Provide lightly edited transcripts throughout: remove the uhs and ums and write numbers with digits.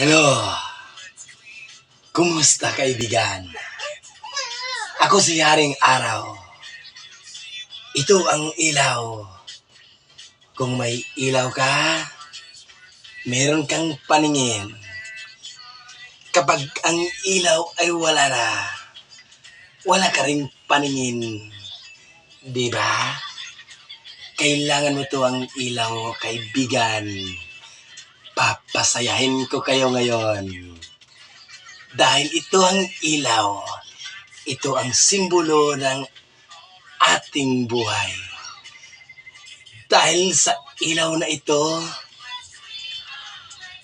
Hello, kumusta kaibigan? Ako si Haring Araw. Ito ang ilaw. Kung may ilaw ka, meron kang paningin. Kapag ang ilaw ay wala na, wala ka ring paningin. Diba? Kailangan mo to ang ilaw, kaibigan. Papasayahin ko kayo ngayon. Dahil ito ang ilaw. Ito ang simbolo ng ating buhay. Dahil sa ilaw na ito,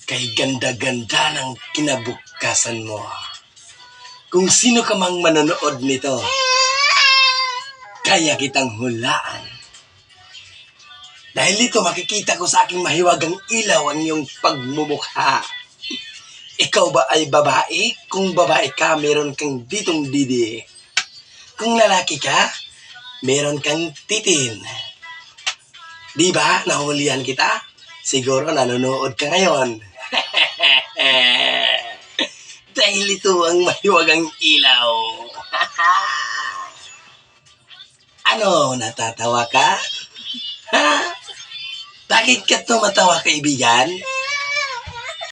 kay ganda-ganda ng kinabukasan mo. Kung sino ka mang manonood nito, kaya kitang hulaan. Dahil dito makikita ko sa aking mahiwagang ilaw ang iyong pagmumukha. Ikaw ba ay babae? Kung babae ka, meron kang ditong didi. Kung lalaki ka, meron kang titin. Di ba? Nahulihan kita? Siguro nanonood ka ngayon. Dahil ito ang mahiwagang ilaw. Ano, natatawa ka? Ha? Bakit ka tumatawa, kaibigan?